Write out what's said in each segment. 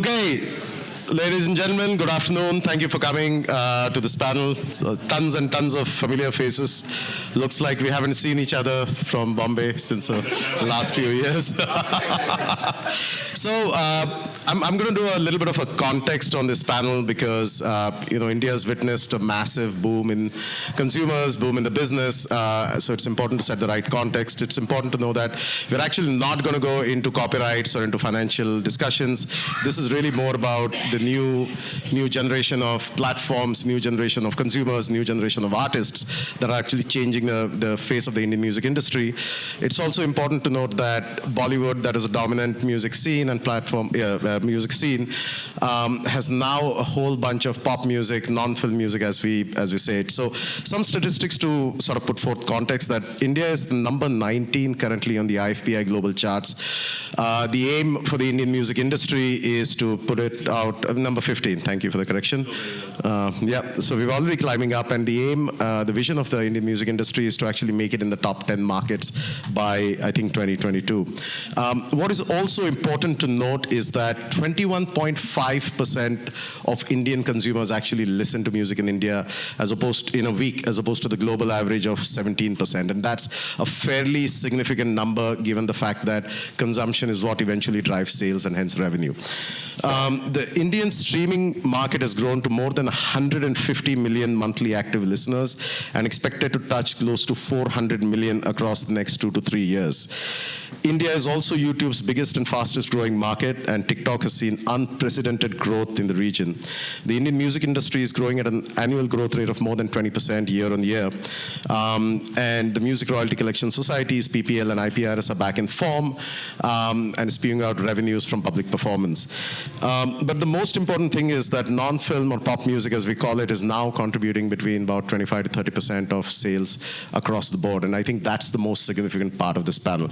Okay, ladies and gentlemen, good afternoon. Thank you for coming to this panel. Tons and tons of familiar faces. Looks like we haven't seen each other from Bombay since the last few years. So I'm going to do a little bit of a context on this panel because India's witnessed a massive boom in consumers, boom in the business. So it's important to set the right context. It's important to know that we're actually not going to go into copyrights or into financial discussions. This is really more about the new generation of platforms, new generation of consumers, new generation of artists that are actually changing the face of the Indian music industry. It's also important to note that Bollywood, that is a dominant music scene and platform music scene, has now a whole bunch of pop music, non-film music, as we say it. So some statistics to sort of put forth context that India is the number 19 currently on the IFPI global charts. The aim for the Indian music industry is to put it out number 15. Thank you for the correction. So we're already climbing up, and the aim, the vision of the Indian music industry is to actually make it in the top 10 markets by, I think, 2022. What is also important to note is that 21.5% of Indian consumers actually listen to music in India as opposed in a week, as opposed to the global average of 17%. And that's a fairly significant number given the fact that consumption is what eventually drives sales and hence revenue. The Indian streaming market has grown to more than 150 million monthly active listeners and expected to touch close to 400 million across the next 2 to 3 years. India is also YouTube's biggest and fastest growing market, and TikTok has seen unprecedented growth in the region. The Indian music industry is growing at an annual growth rate of more than 20% year on year. And the Music Royalty Collection Societies, PPL and IPRS, are back in form and spewing out revenues from public performance. But the most important thing is that non-film or pop music, as we call it, is now contributing between about 25 to 30% of sales across the board. And I think that's the most significant part of this panel.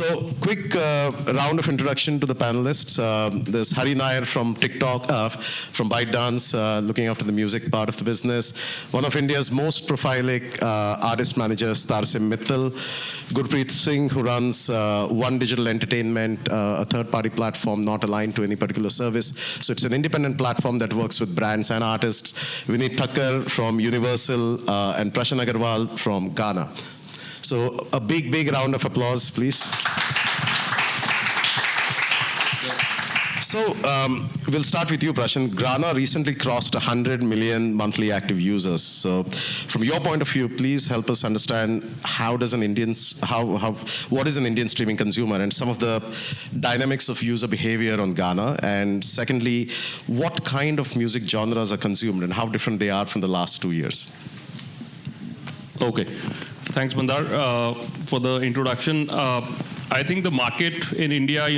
So quick round of introduction to the panelists. There's Hari Nair from TikTok, from ByteDance, looking after the music part of the business. One of India's most prolific artist managers, Tarsim Mittal. Gurpreet Singh, who runs One Digital Entertainment, a third-party platform not aligned to any particular service. So it's an independent platform that works with brands and artists. Vineet Thakkar from Universal and Prashan Agarwal from Ghana. So a big round of applause, please. So we'll start with you, Prashan. Ghana recently crossed 100 million monthly active users. So from your point of view, please help us understand what is an Indian streaming consumer and some of the dynamics of user behavior on Ghana. And secondly, what kind of music genres are consumed and how different they are from the last 2 years. Okay. Thanks, Mandar, for the introduction. I think the market in India,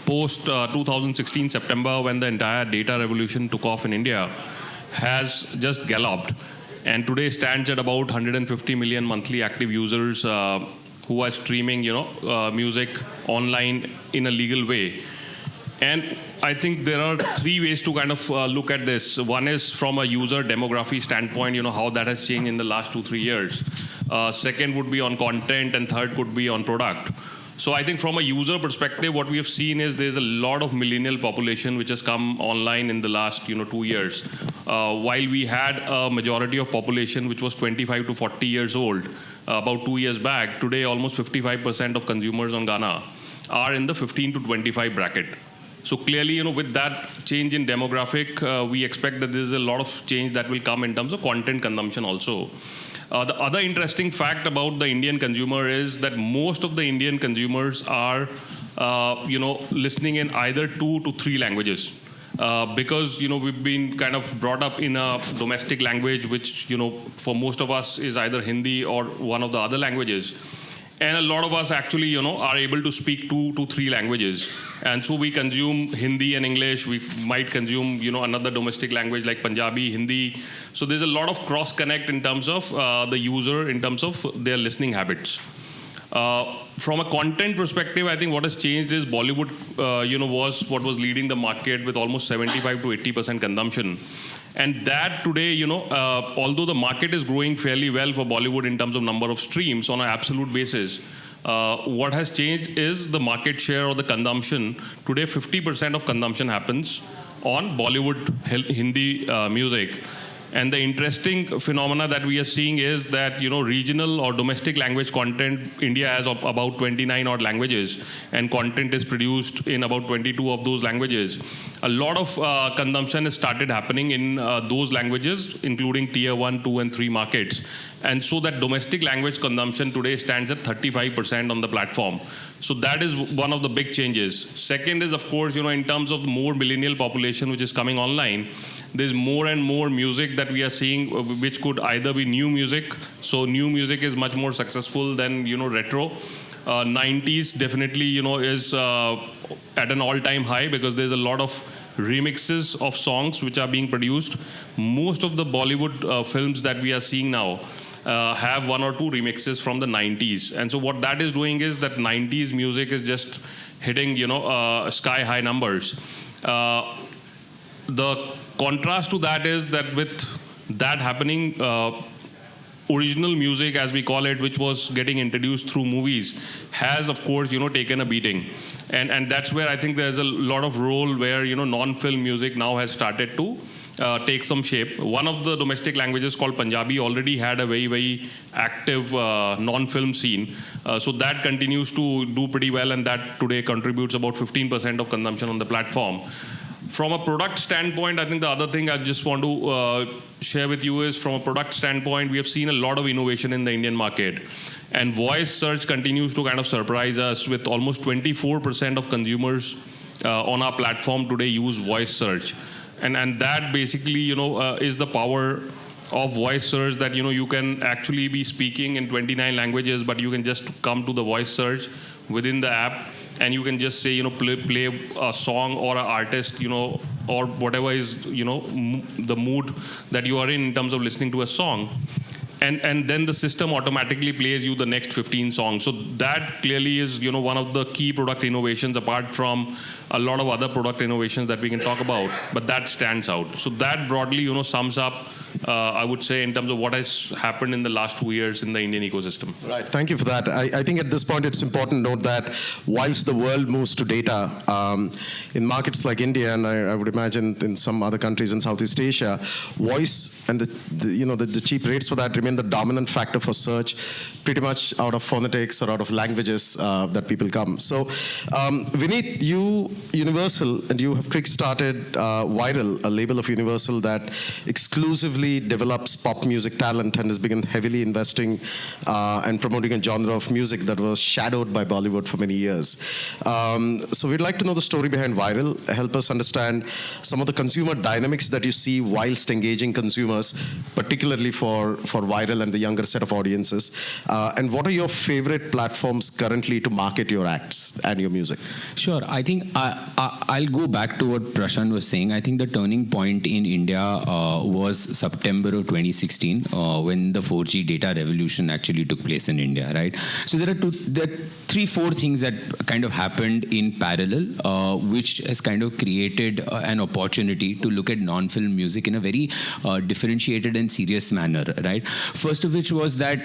post 2016 September, when the entire data revolution took off in India, has just galloped, and today stands at about 150 million monthly active users who are streaming, music online in a legal way. And I think there are three ways to kind of look at this. One is from a user demography standpoint, how that has changed in the last 2-3 years. Second would be on content, and third could be on product. So I think from a user perspective, what we have seen is there's a lot of millennial population which has come online in the last 2 years. While we had a majority of population which was 25 to 40 years old about 2 years back, today almost 55% of consumers on Ghana are in the 15 to 25 bracket. So clearly, with that change in demographic, we expect that there's a lot of change that will come in terms of content consumption also. The other interesting fact about the Indian consumer is that most of the Indian consumers are, listening in either 2 to 3 languages. Because, we've been kind of brought up in a domestic language, which, for most of us is either Hindi or one of the other languages. And a lot of us actually, are able to speak 2 to 3 languages. And so we consume Hindi and English. We might consume, another domestic language like Punjabi, Hindi. So there's a lot of cross-connect in terms of the user, in terms of their listening habits. From a content perspective, I think what has changed is Bollywood, was what was leading the market with almost 75 to 80% consumption. And that today, although the market is growing fairly well for Bollywood in terms of number of streams on an absolute basis, what has changed is the market share or the consumption. Today, 50% of consumption happens on Bollywood Hindi music. And the interesting phenomena that we are seeing is that, regional or domestic language content, India has about 29 odd languages, and content is produced in about 22 of those languages. A lot of consumption has started happening in those languages, including tier 1, 2, and 3 markets. And so that domestic language consumption today stands at 35% on the platform. So that is one of the big changes. Second is, of course, in terms of more millennial population which is coming online, there's more and more music that we are seeing which could either be new music. So new music is much more successful than, retro. 90s definitely, is at an all-time high because there's a lot of remixes of songs which are being produced. Most of the Bollywood films that we are seeing now have 1 or 2 remixes from the 90s. And so what that is doing is that 90s music is just hitting, sky-high numbers. The contrast to that is that with that happening, original music, as we call it, which was getting introduced through movies, has, of course, taken a beating. And that's where I think there's a lot of role where, non-film music now has started to take some shape. One of the domestic languages called Punjabi already had a very, very active non-film scene. So that continues to do pretty well, and that today contributes about 15% of consumption on the platform. From a product standpoint, I think the other thing I just want to share with you is, from a product standpoint, we have seen a lot of innovation in the Indian market. And voice search continues to kind of surprise us, with almost 24% of consumers on our platform today use voice search. And that basically, is the power of voice search, that, you can actually be speaking in 29 languages, but you can just come to the voice search within the app, and you can just say, play a song or an artist, or whatever is, the mood that you are in terms of listening to a song. And then the system automatically plays you the next 15 songs. So that clearly is, one of the key product innovations, apart from a lot of other product innovations that we can talk about. But that stands out. So that broadly, sums up, I would say, in terms of what has happened in the last 2 years in the Indian ecosystem. Right. Thank you for that. I think at this point it's important to note that whilst the world moves to data, in markets like India, and I would imagine in some other countries in Southeast Asia, voice and the cheap rates for that remain the dominant factor for search, pretty much out of phonetics or out of languages that people come. So, Vineet, you, Universal, and you have kick-started Viral, a label of Universal that exclusively develops pop music talent and has begun heavily investing and promoting a genre of music that was shadowed by Bollywood for many years. So we'd like to know the story behind Viral. Help us understand some of the consumer dynamics that you see whilst engaging consumers, particularly for Viral and the younger set of audiences. And what are your favorite platforms currently to market your acts and your music? Sure. I think I'll go back to what Prashant was saying. I think the turning point in India was September of 2016, when the 4G data revolution actually took place in India, right? So there are 3-4 things that kind of happened in parallel, which has kind of created an opportunity to look at non-film music in a very differentiated and serious manner, right? First of which was that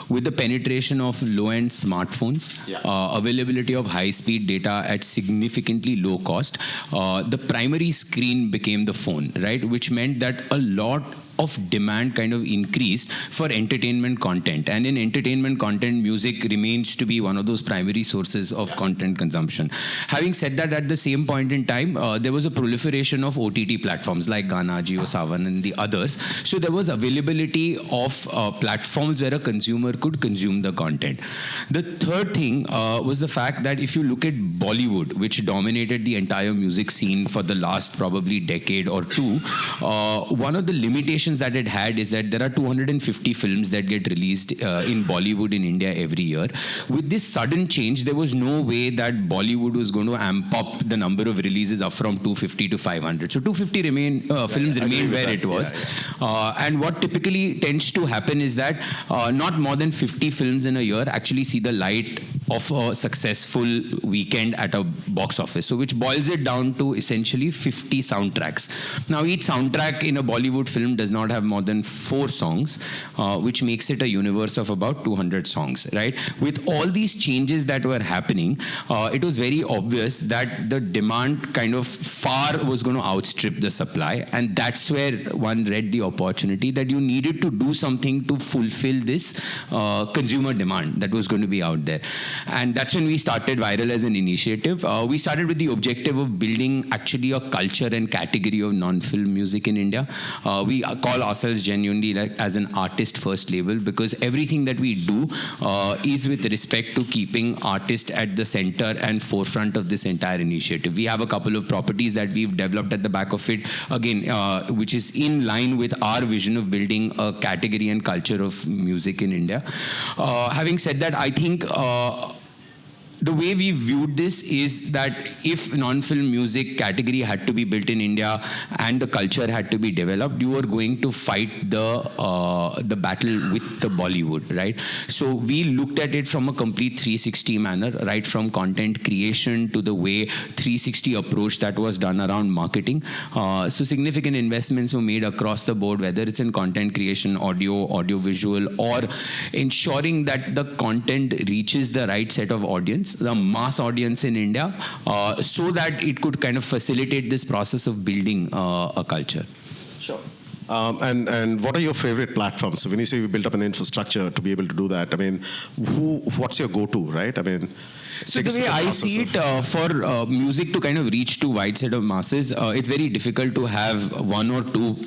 with the penetration of low-end smartphones, availability of high-speed data at significantly low cost, the primary screen became the phone, right? Which meant that a lot of demand kind of increased for entertainment content. And in entertainment content, music remains to be one of those primary sources of content consumption. Having said that, at the same point in time, there was a proliferation of OTT platforms like Gaana, JioSaavn, and the others. So there was availability of platforms where a consumer could consume the content. The third thing was the fact that if you look at Bollywood, which dominated the entire music scene for the last probably decade or two, one of the limitations that it had is that there are 250 films that get released in Bollywood in India every year. With this sudden change, there was no way that Bollywood was going to amp up the number of releases up from 250 to 500. So 250 films remained where it was. And what typically tends to happen is that not more than 50 films in a year actually see the light of a successful weekend at a box office. So which boils it down to essentially 50 soundtracks. Now each soundtrack in a Bollywood film does not have more than 4 songs, which makes it a universe of about 200 songs, right? With all these changes that were happening, it was very obvious that the demand kind of far was going to outstrip the supply, and that's where one read the opportunity that you needed to do something to fulfill this consumer demand that was going to be out there. And that's when we started Viral as an initiative. We started with the objective of building actually a culture and category of non-film music in India. We call ourselves genuinely like as an artist-first label, because everything that we do is with respect to keeping artists at the center and forefront of this entire initiative. We have a couple of properties that we've developed at the back of it, again, which is in line with our vision of building a category and culture of music in India. Having said that, I think the way we viewed this is that if non-film music category had to be built in India and the culture had to be developed, you were going to fight the battle with the Bollywood, right? So we looked at it from a complete 360 manner, right from content creation to the way 360 approach that was done around marketing. So significant investments were made across the board, whether it's in content creation, audio visual, or ensuring that the content reaches the right set of audience, the mass audience in India, so that it could kind of facilitate this process of building a culture. Sure. And what are your favorite platforms? So when you say you built up an infrastructure to be able to do that, I mean, what's your go-to, right? I mean, so the way I see it, for music to kind of reach to wide set of masses, it's very difficult to have one or two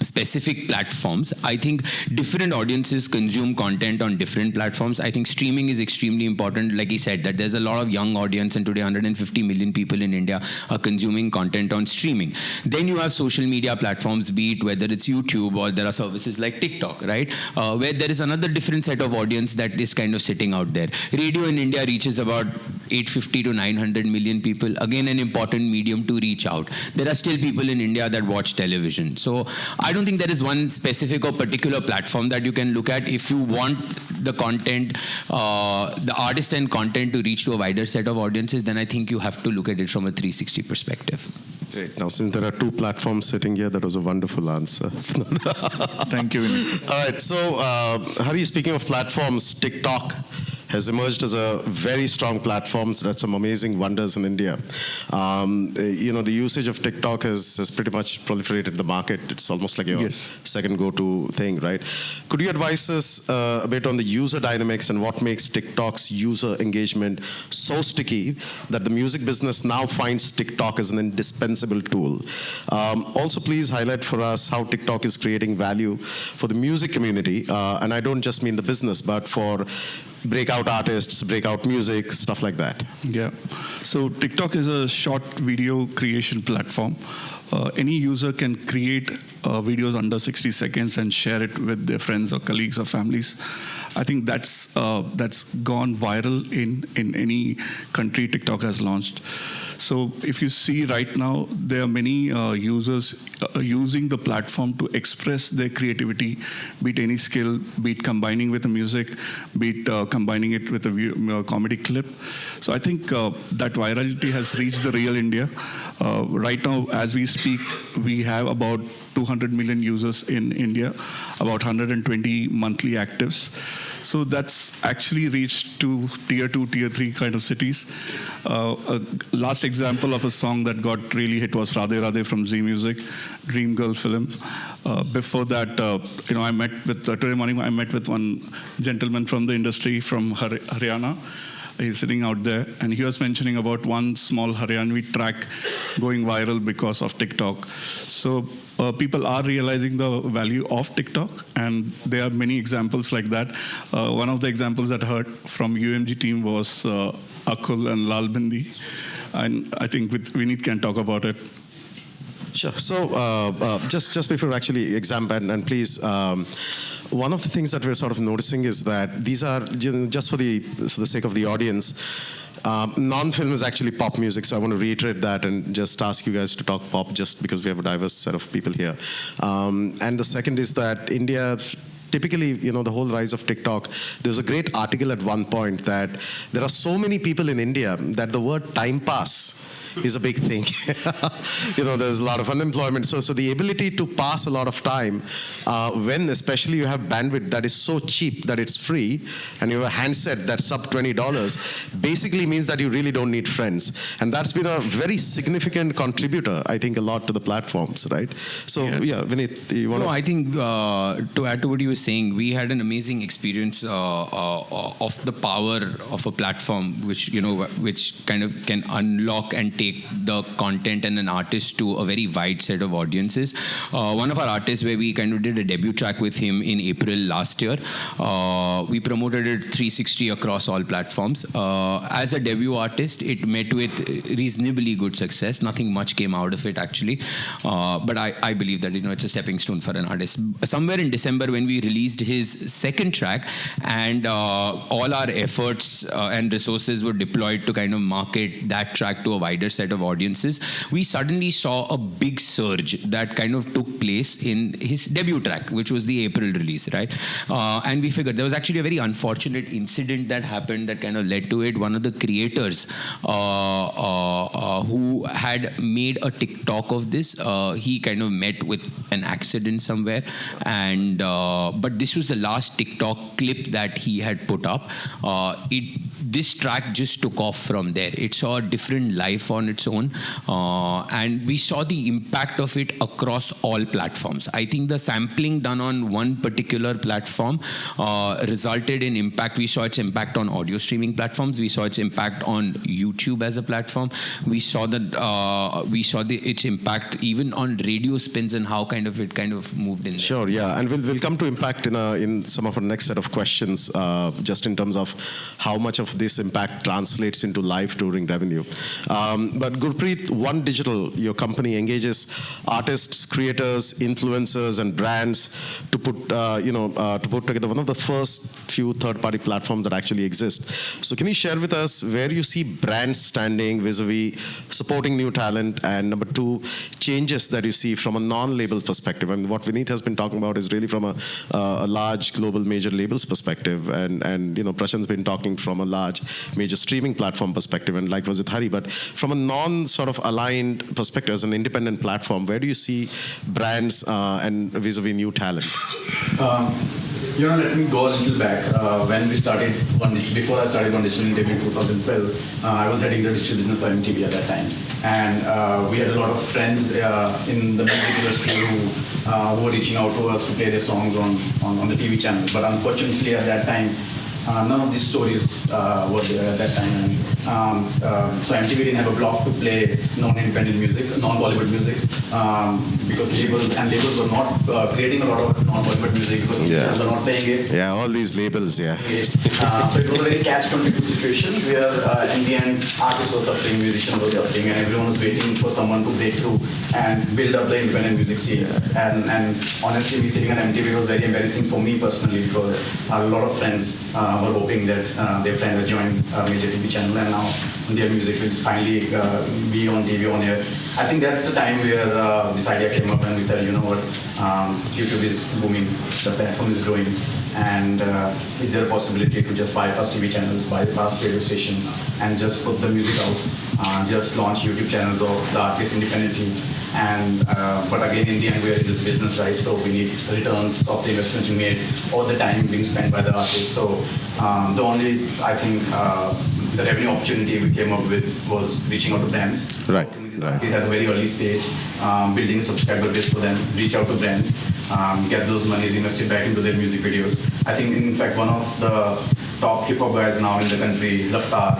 specific platforms. I think different audiences consume content on different platforms. I think streaming is extremely important. Like he said, that there's a lot of young audience, and today 150 million people in India are consuming content on streaming. Then you have social media platforms, be it whether it's YouTube or there are services like TikTok, right? Where there is another different set of audience that is kind of sitting out there. Radio in India reaches about 850 to 900 million people. Again, an important medium to reach out. There are still people in India that watch television. So I don't think there is one specific or particular platform that you can look at. If you want the content, the artist and content to reach to a wider set of audiences, then I think you have to look at it from a 360 perspective. Great. Now, since there are 2 platforms sitting here, that was a wonderful answer. Thank you, Vinny. All right. So, Hari, speaking of platforms, TikTok has emerged as a very strong platform. So that's some amazing wonders in India. The usage of TikTok has pretty much proliferated the market. It's almost like your second go-to thing, right? Could you advise us a bit on the user dynamics and what makes TikTok's user engagement so sticky that the music business now finds TikTok as an indispensable tool? Also, please highlight for us how TikTok is creating value for the music community. And I don't just mean the business, but for breakout artists, breakout music, stuff like that. Yeah. So TikTok is a short video creation platform. Any user can create videos under 60 seconds and share it with their friends or colleagues or families. I think that's gone viral in any country TikTok has launched. So if you see right now, there are many users using the platform to express their creativity, be it any skill, be it combining with the music, be it combining it with a comedy clip. So I think that virality has reached the real India. Right now, as we speak, we have about 200 million users in India, about 120 monthly actives. So that's actually reached to tier 2, tier 3 kind of cities. Last example of a song that got really hit was Radhe Radhe from Zee Music, Dream Girl film. Before that, today morning I met with one gentleman from the industry from Haryana. He's sitting out there, and he was mentioning about one small Haryanvi track going viral because of TikTok. So people are realizing the value of TikTok, and there are many examples like that. One of the examples that I heard from UMG team was Akul and Lal Bindi, and I think Vineet can talk about it. Sure. So just before actually examine, and please, one of the things that we're sort of noticing is that these are, just for the sake of the audience, non-film is actually pop music, so I want to reiterate that and just ask you guys to talk pop just because we have a diverse set of people here. And the second is that India typically, the whole rise of TikTok, there was a great article at one point that there are so many people in India that the word time pass is a big thing. There's a lot of unemployment. So the ability to pass a lot of time when especially you have bandwidth that is so cheap that it's free and you have a handset that's sub $20 basically means that you really don't need friends. And that's been a very significant contributor, I think, a lot to the platforms, right? So, yeah Vineet, you want to... No, I think to add to what you were saying, we had an amazing experience of the power of a platform which kind of can unlock and take the content and an artist to a very wide set of audiences. One of our artists, where we kind of did a debut track with him in April last year, we promoted it 360 across all platforms. As a debut artist, it met with reasonably good success. Nothing much came out of it, actually. But I believe that it's a stepping stone for an artist. Somewhere in December, when we released his second track, and all our efforts and resources were deployed to kind of market that track to a wider set of audiences, we suddenly saw a big surge that kind of took place in his debut track, which was the April release, right? And we figured there was actually a very unfortunate incident that happened that kind of led to it. One of the creators who had made a TikTok of this, he kind of met with an accident somewhere, and but this was the last TikTok clip that he had put up. This track just took off from there. It saw a different life on its own, and we saw the impact of it across all platforms. I think the sampling done on one particular platform resulted in impact. We saw its impact on audio streaming platforms. We saw its impact on YouTube as a platform. We saw its impact even on radio spins and how it kind of moved in there. Sure, yeah, and we'll come to impact in some of our next set of questions, just in terms of how much of this impact translates into live touring revenue. But Gurpreet, One Digital, your company engages artists, creators, influencers, and brands to put together one of the first few third-party platforms that actually exist. So can you share with us where you see brands standing vis-a-vis supporting new talent, and number two, changes that you see from a non-label perspective? I mean, what Vineet has been talking about is really from a large global major labels perspective, and Prashant's been talking from a large major streaming platform perspective, and likewise with Hari. But from a non-sort of aligned perspective as an independent platform, where do you see brands and vis-a-vis new talent? Let me go a little back. When we started before I started One Digital in 2012, I was heading the digital business for MTV at that time. And we had a lot of friends in the music industry who were reaching out to us to play their songs on the TV channel. But unfortunately at that time, none of these stories were there at that time. So MTV didn't have a block to play non-independent music, non-Bollywood music, because labels were not creating a lot of non-Bollywood music because they were not playing it. Yeah, all these labels, yeah. So it was a very catch-22 situation where in the end artists were suffering, musicians were suffering, and everyone was waiting for someone to break through and build up the independent music scene. And honestly, me sitting on MTV was very embarrassing for me personally, because a lot of friends were hoping that their friend would join a major TV channel, and now their music will finally be on TV, on air. I think that's the time where this idea came up, and we said, you know what, YouTube is booming, the platform is growing, and is there a possibility to just bypass TV channels, bypass radio stations, and just put the music out, just launch YouTube channels of the artists independently. And but again, in the end, we're in this business, right? So we need returns of the investments we made, all the time being spent by the artists. So the only, I think, the revenue opportunity we came up with was reaching out to brands. Right. Artists at a very early stage, building a subscriber base for them, reach out to brands, get those monies invested back into their music videos. I think, in fact, one of the top hip hop guys now in the country, Raftaar,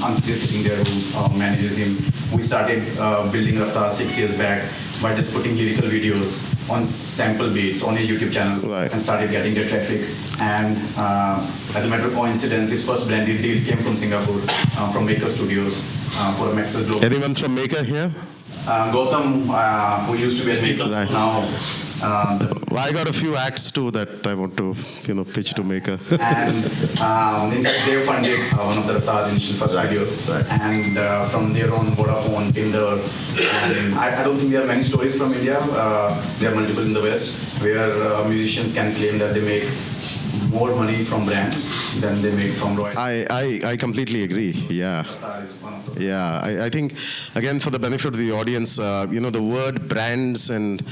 Ankit is sitting there who manages him. We started building Raftaar 6 years back by just putting lyrical videos on sample beats on his YouTube channel, and started getting their traffic. And as a matter of coincidence, his first branded deal came from Singapore, from Maker Studios, for a Maxwell Global. Anyone from Maker here? Gautam, who used to be at Maker, Right. now. Well, I got a few acts too that I want to, pitch to Maker. And in fact, they funded one of the Raftar's initial first videos. Right. And from there on, Vodafone, Tinder, and I don't think there are many stories from India. There are multiple in the West where musicians can claim that they make more money from brands than they make from royalties. I completely agree. Yeah. Raftar is one of those. Yeah, I think, again, for the benefit of the audience, the word brands and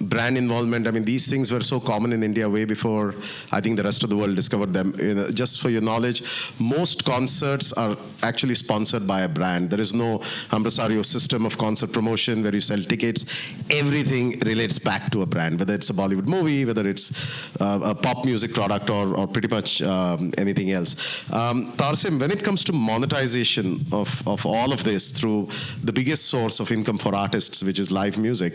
brand involvement, I mean, these things were so common in India way before I think the rest of the world discovered them. Just for your knowledge, most concerts are actually sponsored by a brand. There is no impresario system of concert promotion where you sell tickets. Everything relates back to a brand, whether it's a Bollywood movie, whether it's a pop music product or pretty much anything else. Tarsim, when it comes to monetization of all of this through the biggest source of income for artists, which is live music,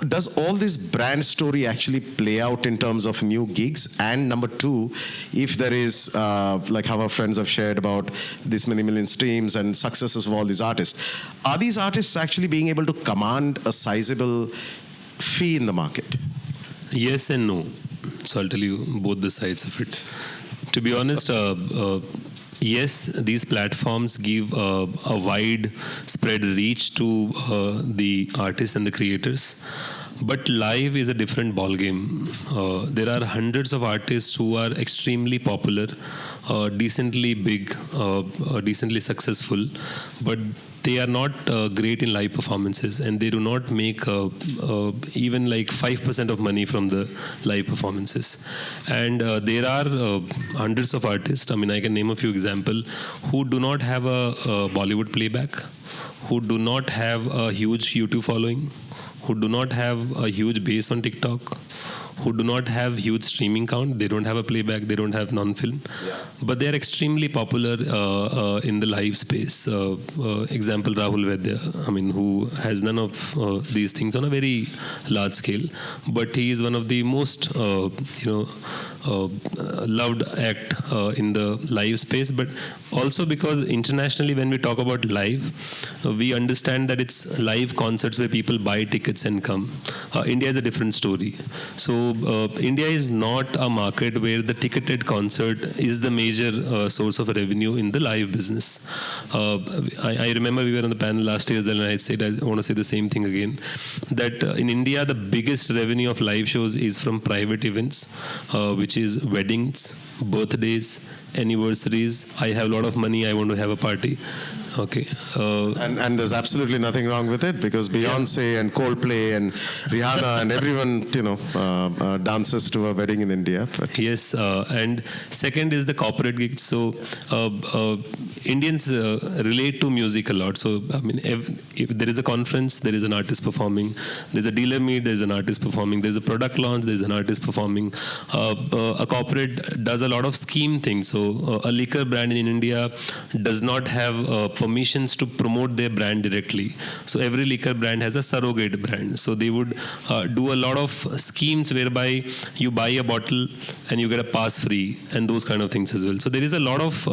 does all this brand story actually play out in terms of new gigs? And number two, if there is, like how our friends have shared about this many million streams and successes of all these artists, are these artists actually being able to command a sizable fee in the market? Yes and no. So I'll tell you both the sides of it. To be honest, yes, these platforms give a wide spread reach to the artists and the creators. But live is a different ballgame. There are hundreds of artists who are extremely popular, decently big, decently successful, but they are not great in live performances, and they do not make even like 5% of money from the live performances. And there are hundreds of artists, I mean, I can name a few examples, who do not have a Bollywood playback, who do not have a huge YouTube following, who do not have a huge base on TikTok, who do not have huge streaming count. They don't have a playback, they don't have non-film, but they are extremely popular in the live space. Example, Rahul Vaidya, I mean, who has none of these things on a very large scale, but he is one of the most loved act in the live space. But also because internationally, when we talk about live, we understand that it's live concerts where people buy tickets and come. India is a different story. So India is not a market where the ticketed concert is the major source of revenue in the live business. I remember we were on the panel last year and I said, I want to say the same thing again, that in India the biggest revenue of live shows is from private events, which is weddings, birthdays, anniversaries. I have a lot of money, I want to have a party. Okay. And there's absolutely nothing wrong with it, because Beyonce and Coldplay and Rihanna and everyone, dances to a wedding in India. But. Yes, and second is the corporate gigs. So Indians relate to music a lot. So I mean, if there is a conference, there is an artist performing. There's a dealer meet, there's an artist performing. There's a product launch, there's an artist performing. A corporate does a lot of scheme things. So a liquor brand in India does not have permissions to promote their brand directly. So every liquor brand has a surrogate brand. So they would do a lot of schemes whereby you buy a bottle and you get a pass free and those kind of things as well. So there is a lot of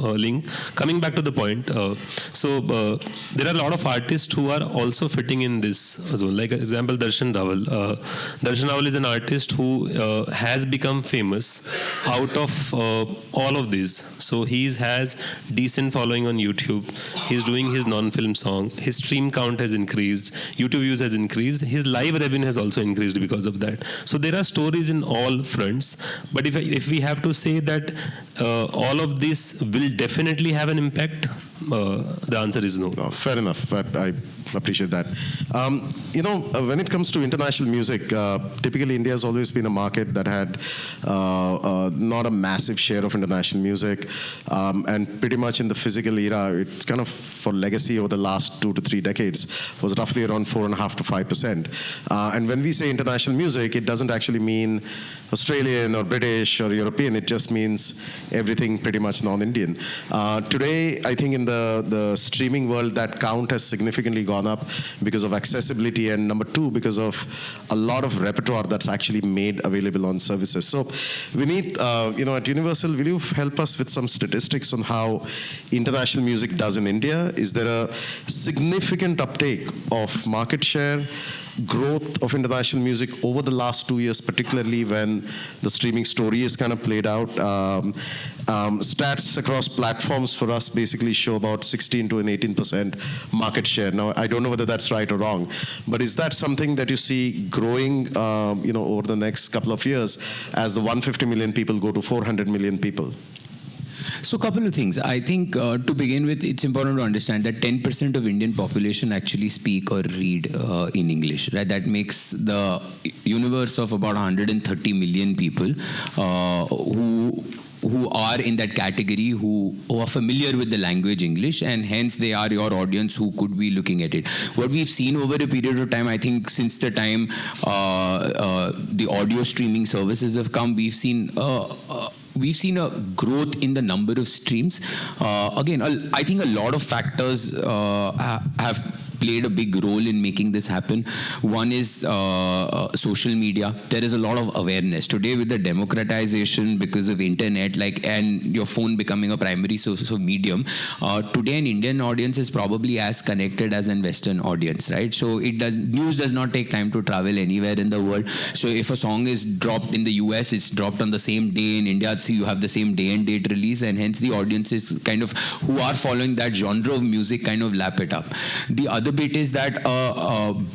link. Coming back to the point, there are a lot of artists who are also fitting in this zone. Like example, Darshan Rawal. Darshan Rawal is an artist who has become famous out of all of these. So he has decent following on YouTube. He's doing his non-film song. His stream count has increased. YouTube views has increased. His live revenue has also increased because of that. So there are stories in all fronts. But if we have to say that all of this will definitely have an impact, the answer is no. No, fair enough. But I appreciate that. When it comes to international music, typically India has always been a market that had not a massive share of international music, and pretty much in the physical era, it's kind of for legacy over the last 2 to 3 decades was roughly around 4.5 to 5%. And when we say international music, it doesn't actually mean Australian or British or European. It just means everything pretty much non-Indian. Today, I think in the streaming world, that count has significantly gone up because of accessibility, and number two, because of a lot of repertoire that's actually made available on services. So, Vineet, at Universal, will you help us with some statistics on how international music does in India? Is there a significant uptake of market share, growth of international music over the last 2 years, particularly when the streaming story is kind of played out? Stats across platforms for us basically show about 16 to an 18% market share. Now, I don't know whether that's right or wrong, but is that something that you see growing, over the next couple of years as the 150 million people go to 400 million people? So a couple of things. I think to begin with, it's important to understand that 10% of Indian population actually speak or read in English. Right? That makes the universe of about 130 million people who are in that category, who are familiar with the language English, and hence they are your audience who could be looking at it. What we've seen over a period of time, I think since the time the audio streaming services have come, we've seen a growth in the number of streams. Again, I think a lot of factors have played a big role in making this happen. One is social media. There is a lot of awareness today with the democratization because of internet, and your phone becoming a primary source of medium. Today, an Indian audience is probably as connected as an Western audience, right? So news does not take time to travel anywhere in the world. So if a song is dropped in the US, it's dropped on the same day. In India, so you have the same day and date release, and hence the audiences kind of who are following that genre of music kind of lap it up. The other bit is that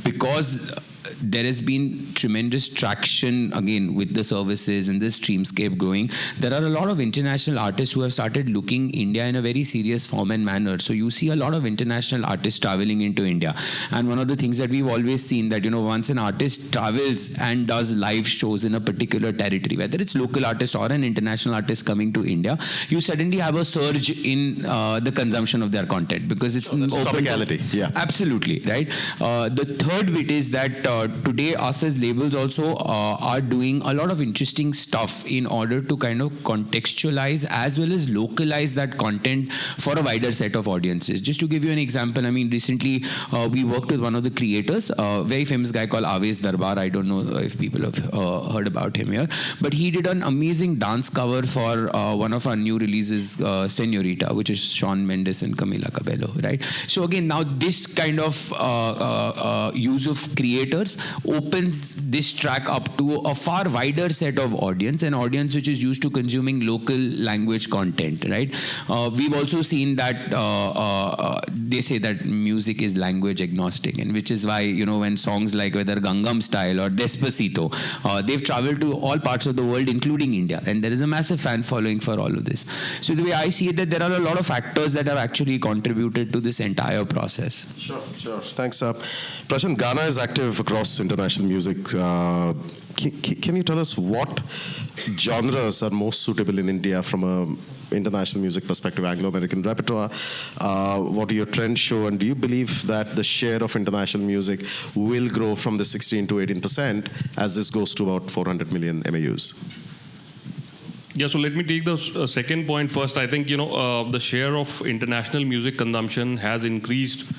because there has been tremendous traction again with the services and the streamscape growing, there are a lot of international artists who have started looking India in a very serious form and manner. So you see a lot of international artists traveling into India, and one of the things that we've always seen that once an artist travels and does live shows in a particular territory, whether it's local artist or an international artist coming to India, you suddenly have a surge in the consumption of their content because it's open topicality. Yeah, absolutely right. The third bit is that today us as labels also are doing a lot of interesting stuff in order to kind of contextualize as well as localize that content for a wider set of audiences. Just to give you an example, I mean, recently we worked with one of the creators, a very famous guy called Aves Darbar. I don't know if people have heard about him here, but he did an amazing dance cover for one of our new releases, Señorita, which is Shawn Mendes and Camila Cabello, right? So again, now this kind of use of creators opens this track up to a far wider set of audience, an audience which is used to consuming local language content, right? We've also seen that they say that music is language agnostic, and which is why, when songs like whether Gangnam Style or Despacito, they've traveled to all parts of the world, including India, and there is a massive fan following for all of this. So the way I see it, that there are a lot of factors that have actually contributed to this entire process. Sure. Thanks. Prashant, Ghana is active across international music. Can you tell us what genres are most suitable in India from an international music perspective, Anglo-American repertoire? What do your trends show? And do you believe that the share of international music will grow from the 16 to 18% as this goes to about 400 million MAUs? Yeah, so let me take the second point first. I think, the share of international music consumption has increased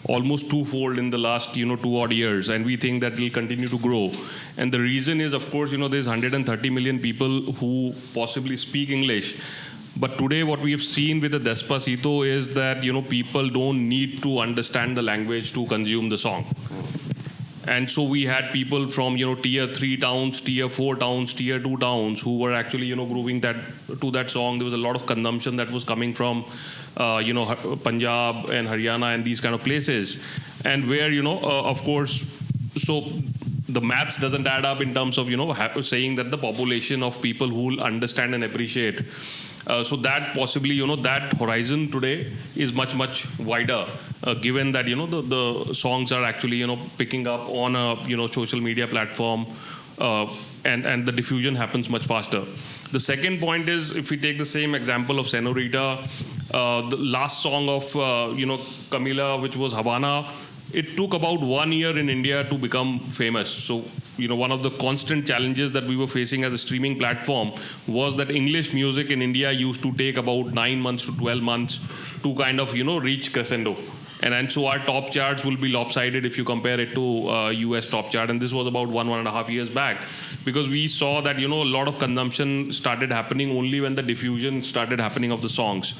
almost twofold in the last 2 odd years, and we think that will continue to grow. And the reason is, of course, there's 130 million people who possibly speak English. But today what we have seen with the Despacito is that people don't need to understand the language to consume the song. And so we had people from tier 3 towns, tier 4 towns, tier 2 towns who were actually grooving to that song. There was a lot of consumption that was coming from Punjab and Haryana and these kind of places, and where of course, so the maths doesn't add up in terms of saying that the population of people who will understand and appreciate. So that possibly, that horizon today is much wider, given that the songs are actually picking up on a social media platform, and the diffusion happens much faster. The second point is, if we take the same example of Señorita, the last song of Camila, which was Havana, it took about 1 year in India to become famous. So, one of the constant challenges that we were facing as a streaming platform was that English music in India used to take about 9 months to 12 months to kind of, reach crescendo. And so our top charts will be lopsided if you compare it to US top chart. And this was about 1.5 years back, because we saw that, a lot of consumption started happening only when the diffusion started happening of the songs.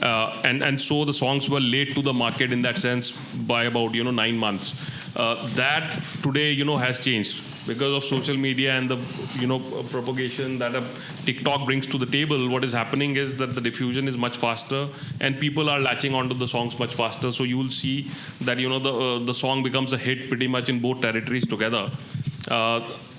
And so the songs were late to the market in that sense by about 9 months. That today has changed because of social media and the propagation that a TikTok brings to the table. What is happening is that the diffusion is much faster and people are latching onto the songs much faster. So you will see that the song becomes a hit pretty much in both territories together.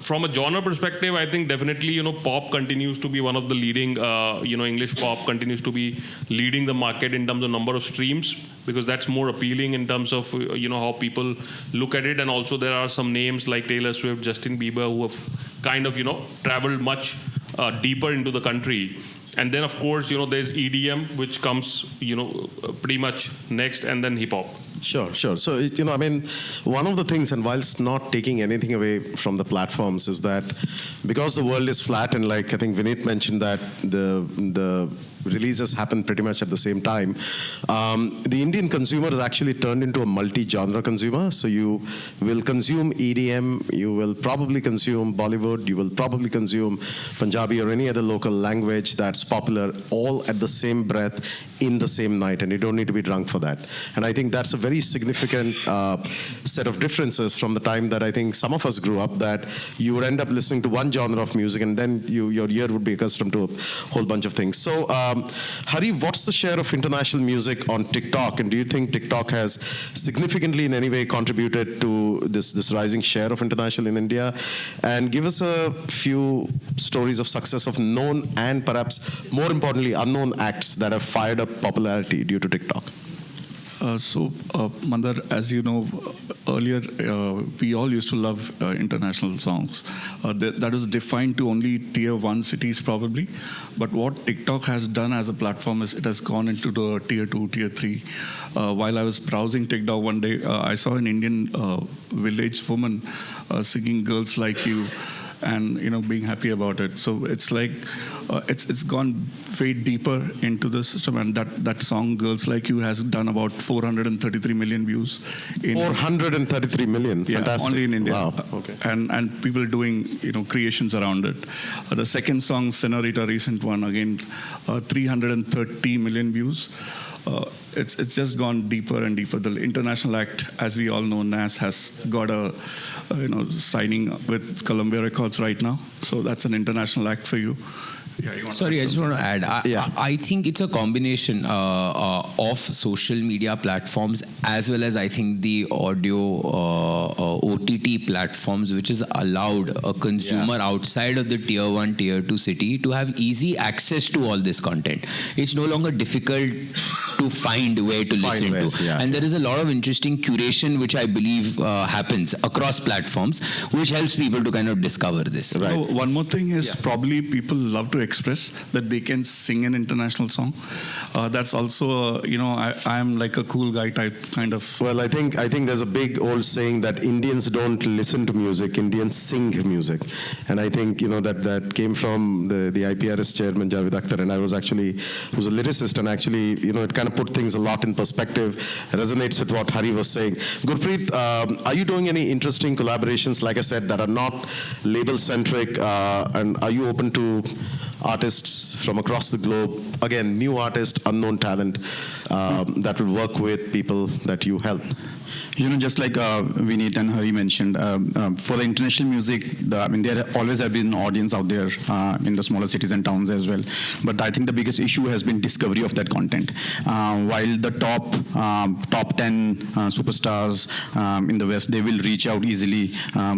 From a genre perspective, I think definitely pop continues to be one of the leading. English pop continues to be leading the market in terms of number of streams, because that's more appealing in terms of how people look at it. And also there are some names like Taylor Swift, Justin Bieber, who have kind of traveled much deeper into the country. And then of course there's EDM, which comes pretty much next, and then hip hop. Sure. So, one of the things, and whilst not taking anything away from the platforms, is that because the world is flat, and like I think Vineet mentioned that the releases happen pretty much at the same time, the Indian consumer has actually turned into a multi-genre consumer. So you will consume EDM, you will probably consume Bollywood, you will probably consume Punjabi or any other local language that's popular, all at the same breath in the same night, and you don't need to be drunk for that. And I think that's a very significant set of differences from the time that I think some of us grew up, that you would end up listening to one genre of music and then your ear would be accustomed to a whole bunch of things. So Hari, what's the share of international music on TikTok, and do you think TikTok has significantly in any way contributed to this rising share of international in India? And give us a few stories of success of known and perhaps more importantly unknown acts that have fired up popularity due to TikTok. Mandar, as you know, earlier we all used to love international songs. That was defined to only tier 1 cities probably. But what TikTok has done as a platform is it has gone into the tier 2, tier 3. While I was browsing TikTok one day, I saw an Indian village woman singing "Girls Like You" and being happy about it. So it's like it's gone way deeper into the system, and that song "Girls Like You" has done about 433 million views. 433 million, yeah, fantastic. only in India. Wow. Okay. And people doing creations around it. The second song, "Senorita," recent one, again 330 million views. It's just gone deeper and deeper. The international act, as we all know, Nas has got a signing with Columbia Records right now. So that's an international act for you. Yeah, Sorry, I just want to add. I think it's a combination of social media platforms as well as I think the audio OTT platforms, which has allowed a consumer outside of the tier 1, tier 2 city to have easy access to all this content. It's no longer difficult to find where to listen to. And there is a lot of interesting curation which I believe happens across platforms, which helps people to kind of discover this. Right. So one more thing is probably people love to express that they can sing an international song. That's also, I am like a cool guy type kind of. Well, I think there's a big old saying that Indians don't listen to music, Indians sing music. And I think, that came from the IPRS chairman, Javed Akhtar, and I was actually, who's a lyricist, and actually, it kind of put things a lot in perspective, resonates with what Hari was saying. Gurpreet, are you doing any interesting collaborations, like I said, that are not label-centric, and are you open to artists from across the globe, again, new artists, unknown talent, that will work with people that you help? Just like Vineet and Hari mentioned, for the international music, there always have been an audience out there in the smaller cities and towns as well. But I think the biggest issue has been discovery of that content. While the top 10 superstars in the West, they will reach out easily,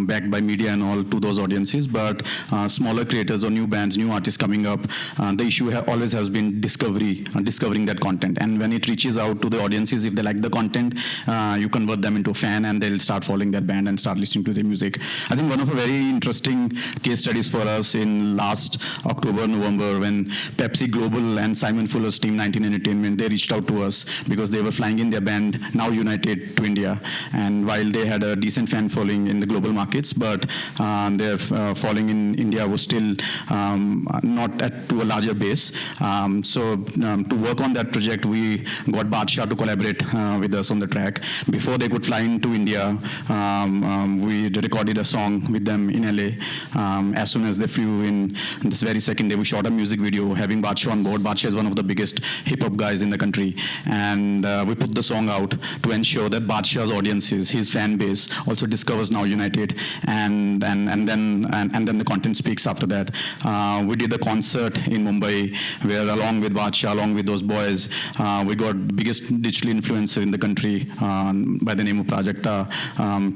backed by media and all, to those audiences. But smaller creators or new bands, new artists coming up, the issue always has been discovering that content. And when it reaches out to the audiences, if they like the content, you convert them into a fan, and they'll start following that band and start listening to their music. I think one of the very interesting case studies for us in last October, November, when Pepsi Global and Simon Fuller's team 19 Entertainment, they reached out to us because they were flying in their band Now United to India. And while they had a decent fan following in the global markets, but their following in India was still not to a larger base. So to work on that project, we got Badshah to collaborate with us on the track. Before they could fly into India, we recorded a song with them in LA. As soon as they flew in, this very second day, we shot a music video having Badshah on board. Badshah is one of the biggest hip-hop guys in the country. And we put the song out to ensure that Badshah's audiences, his fan base, also discovers Now United. And then the content speaks after that. We did a concert in Mumbai where along with Badshah, along with those boys, we got the biggest digital influencer in the country by the name of Prajakta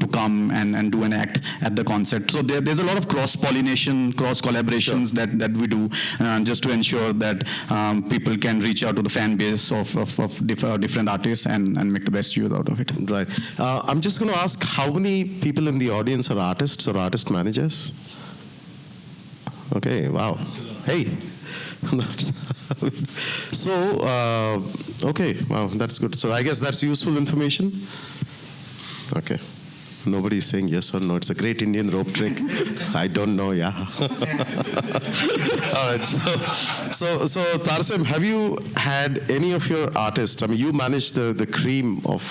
to come and do an act at the concert. So there's a lot of cross-pollination, cross-collaborations that we do just to ensure that people can reach out to the fan base of different artists and make the best use out of it. Right. I'm just going to ask, how many people in the audience are artists or artist managers? Okay, wow. Hey. So, okay, wow, that's good. So I guess that's useful information. Okay. Nobody's saying yes or no. It's a great Indian rope trick. I don't know, yeah. All right. So Tarsem, have you had any of your artists? I mean, you manage the cream of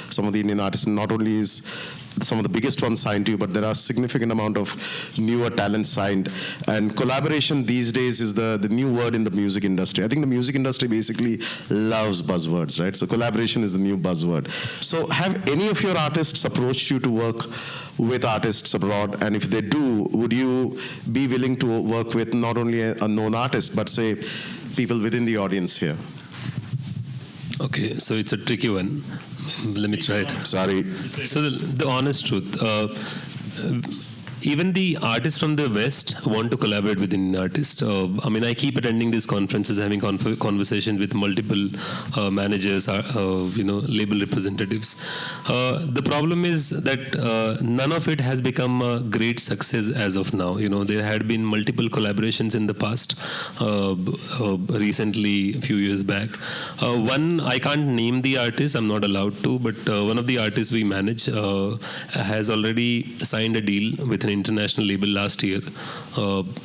some of the Indian artists. And not only is some of the biggest ones signed to you, but there are significant amount of newer talent signed. And collaboration these days is the new word in the music industry. I think the music industry basically loves buzzwords, right? So collaboration is the new buzzword. So have any of your artists approached you to work with artists abroad? And if they do, would you be willing to work with not only a known artist, but say people within the audience here? Okay, so it's a tricky one. Let me try it. Sorry. So the honest truth, even the artists from the West want to collaborate with Indian artists. I mean, I keep attending these conferences, having conversations with multiple managers, label representatives. The problem is that none of it has become a great success as of now. There had been multiple collaborations in the past, recently, a few years back. One, I can't name the artist, I'm not allowed to, but one of the artists we manage has already signed a deal with an international label last year,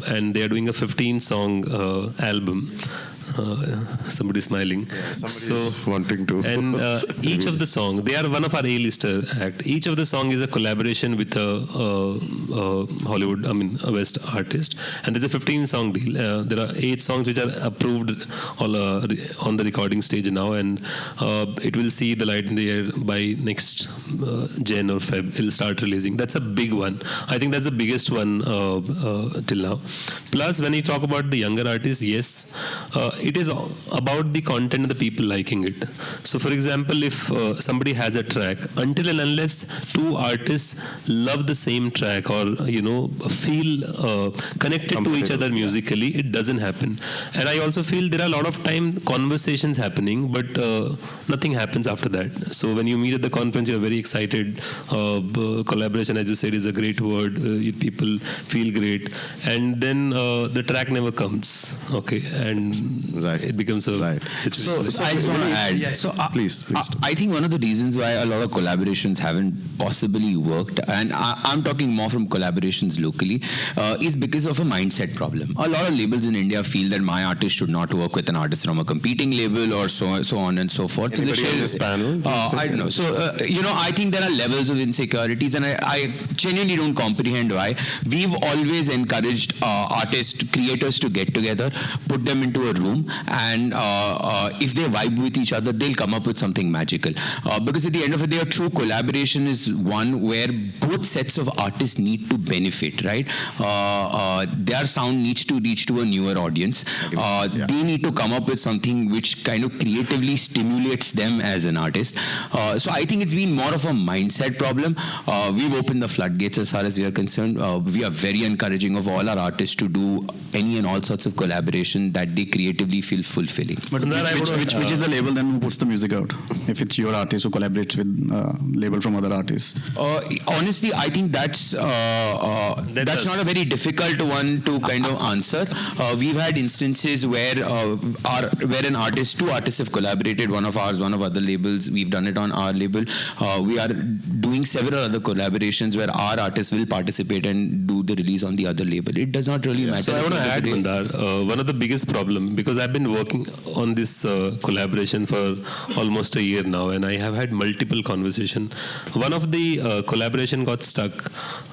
and they are doing a 15-song album. Somebody's smiling. Yeah, somebody's wanting to. And each of the song, they are one of our A-lister act. Each of the song is a collaboration with a Hollywood, a West artist. And there's a 15-song deal. There are 8 songs which are approved on the recording stage now, and it will see the light in the air by next Jan or Feb. It'll start releasing. That's a big one. I think that's the biggest one till now. Plus, when you talk about the younger artists, yes, it is about the content and the people liking it. So, for example, if somebody has a track, until and unless 2 artists love the same track or feel connected to each other musically, it doesn't happen. And I also feel there are a lot of time conversations happening, but nothing happens after that. So when you meet at the conference, you're very excited. Collaboration, as you said, is a great word. People feel great, and then the track never comes. Okay, and it becomes a So I just want to add. Yeah. So please. I think one of the reasons why a lot of collaborations haven't possibly worked, and I'm talking more from collaborations locally, is because of a mindset problem. A lot of labels in India feel that my artist should not work with an artist from a competing label or so on and so forth. Anybody on this panel? I don't know. So I think there are levels of insecurities, and I genuinely don't comprehend why. We've always encouraged artists, creators to get together, put them into a room, and if they vibe with each other, they'll come up with something magical. Because at the end of the day, a true collaboration is one where both sets of artists need to benefit, right? Their sound needs to reach to a newer audience. They need to come up with something which kind of creatively stimulates them as an artist. So I think it's been more of a mindset problem. We've opened the floodgates as far as we are concerned. We are very encouraging of all our artists to do any and all sorts of collaboration that they creatively creatively feel fulfilling. But And then I would- which is the label then who puts the music out? If it's your artist who collaborates with label from other artists? Honestly, I think that's That's not a very difficult one to kind of answer. We've had instances where two artists have collaborated, one of ours, one of other labels. We've done it on our label. We are doing several other collaborations where our artists will participate and do the release on the other label. It does not really matter. So I want to at add, the end of the day. Mandar, one of the biggest problem, because I've been working on this collaboration for almost a year now, and I have had multiple conversations. One of the collaboration got stuck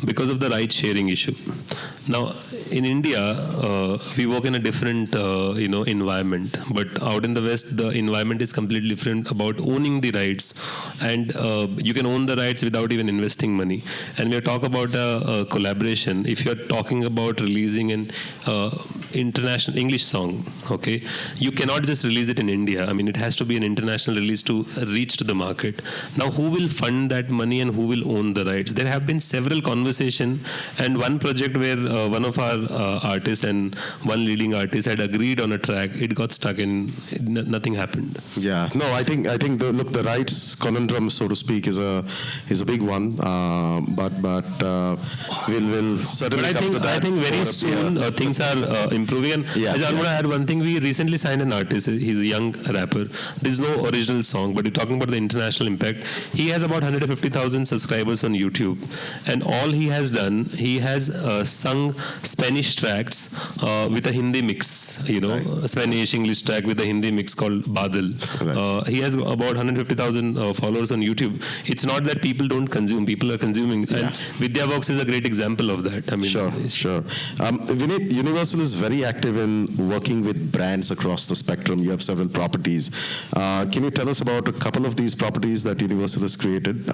because of the right sharing issue. Now, in India, we work in a different, environment. But out in the West, the environment is completely different about owning the rights, and you can own the rights without even investing money. And when you talk about a collaboration, if you're talking about releasing an international English song, okay, you cannot just release it in India. I mean, it has to be an international release to reach to the market. Now, who will fund that money and who will own the rights? There have been several conversations, and one project where one of our artists and one leading artist had agreed on a track, it got stuck and nothing happened. Yeah, no, I think the rights conundrum, so to speak, is a big one, but we'll certainly But come to that. I think very soon things are improving. And Yeah, I just want to add one thing. We recently signed an artist. He's a young rapper. There's no original song, but we're talking about the international impact. He has about 150,000 subscribers on YouTube, and all he has done, he has sung Spanish tracks with a Hindi mix. A Spanish English track with a Hindi mix called Badal. Right. He has about 150,000 followers on YouTube. It's not that people don't consume; people are consuming. And VidyaVox is a great example of that. I mean, Sure. Vinit, Universal is very active in working with brands across the spectrum. You have several properties. Can you tell us about a couple of these properties that Universal has created?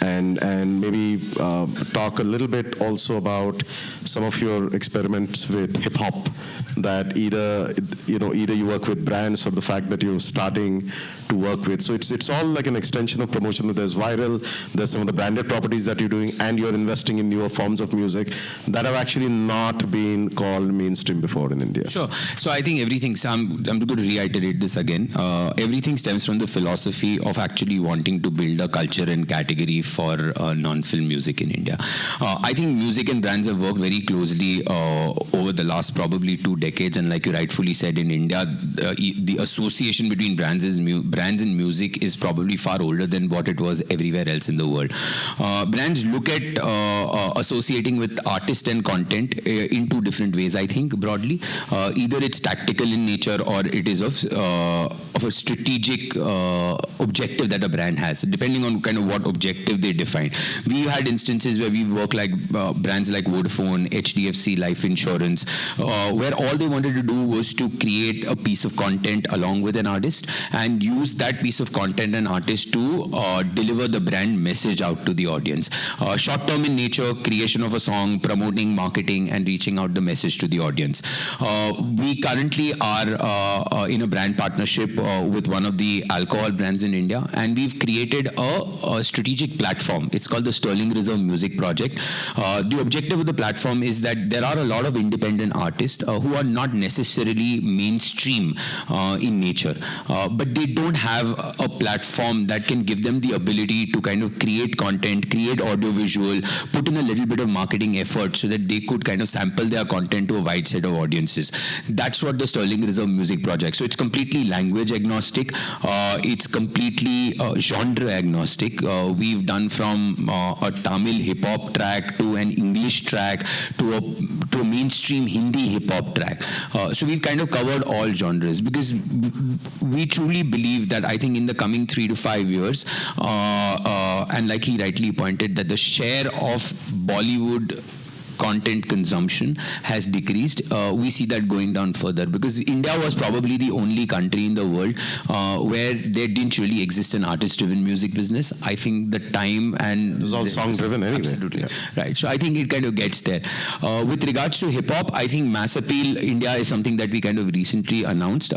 And maybe talk a little bit also about some of your experiments with hip hop, that either you work with brands or the fact that you're starting to work with. So it's all like an extension of promotion. There's viral, there's some of the branded properties that you're doing, and you're investing in newer forms of music that have actually not been called mainstream before in India. Sure. So I think everything, so I'm going to reiterate this again. Everything stems from the philosophy of actually wanting to build a culture and category for non-film music in India. I think music and brands have worked very closely over the last probably 2 decades, and like you rightfully said, in India, the association between brands and music is probably far older than what it was everywhere else in the world. Brands look at associating with artists and content in 2 different ways, I think, broadly. Either it's tactical in nature or it is of a strategic objective that a brand has, depending on kind of what objective they define. We've had instances where we work like brands like Vodafone, HDFC Life Insurance, where all they wanted to do was to create a piece of content along with an artist and use that piece of content and artist to deliver the brand message out to the audience. Short-term in nature, creation of a song, promoting, marketing, and reaching out the message to the audience. We currently are in a brand partnership with one of the alcohol brands in India, and we've created a strategic platform. It's called the Sterling Reserve Music Project. The objective of the platform is that there are a lot of independent artists who are not necessarily mainstream in nature, but they don't have a platform that can give them the ability to kind of create content, create audiovisual, put in a little bit of marketing effort so that they could kind of sample their content to a wide set of audiences. That's what the Sterling Reserve Music Project. So it's completely language agnostic. It's completely genre agnostic. We've done from a Tamil hip hop track to an English track to a mainstream Hindi hip hop track. So we've kind of covered all genres because we truly believe that I think in the coming 3 to 5 years, and like he rightly pointed, that the share of Bollywood content consumption has decreased. We see that going down further because India was probably the only country in the world where there didn't really exist an artist-driven music business. I think the time and... It was all song-driven anyway. Absolutely. Yeah. Right. So I think it kind of gets there. With regards to hip-hop, I think Mass Appeal India is something that we kind of recently announced.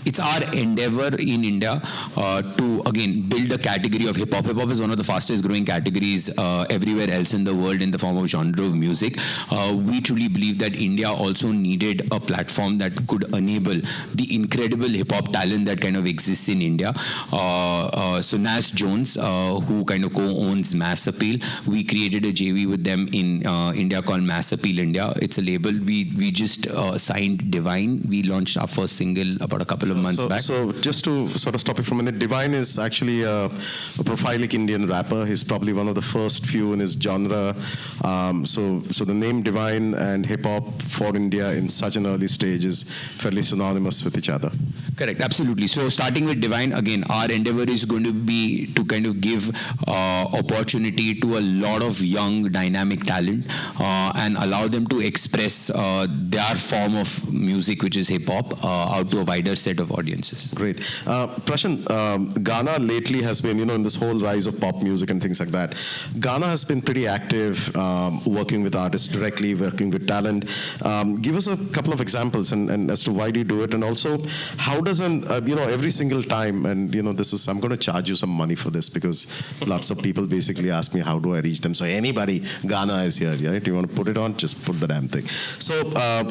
it's our endeavor in India to again build a category of hip hop. Hip hop is one of the fastest growing categories everywhere else in the world in the form of genre of music. We truly believe that India also needed a platform that could enable the incredible hip hop talent that kind of exists in India. So Nas Jones, who kind of co-owns Mass Appeal, we created a JV with them in India called Mass Appeal India. It's a label. We just signed Divine. We launched our first single about a couple of months back. So just to sort of stop you for a minute, Divine is actually a prophilic Indian rapper. He's probably one of the first few in his genre. So the name Divine and hip hop for India in such an early stage is fairly synonymous with each other. Correct, absolutely. So starting with Divine, again, our endeavor is going to be to kind of give opportunity to a lot of young, dynamic talent and allow them to express their form of music, which is hip hop, out to a wider set of audiences. Great. Prashant, Ghana lately has been, in this whole rise of pop music and things like that, Ghana has been pretty active working with artists directly, working with talent. Give us a couple of examples and as to why do you do it, and also how does every single time, and I'm going to charge you some money for this because lots of people basically ask me how do I reach them. So anybody, Ghana is here, right? You want to put it on, just put the damn thing. So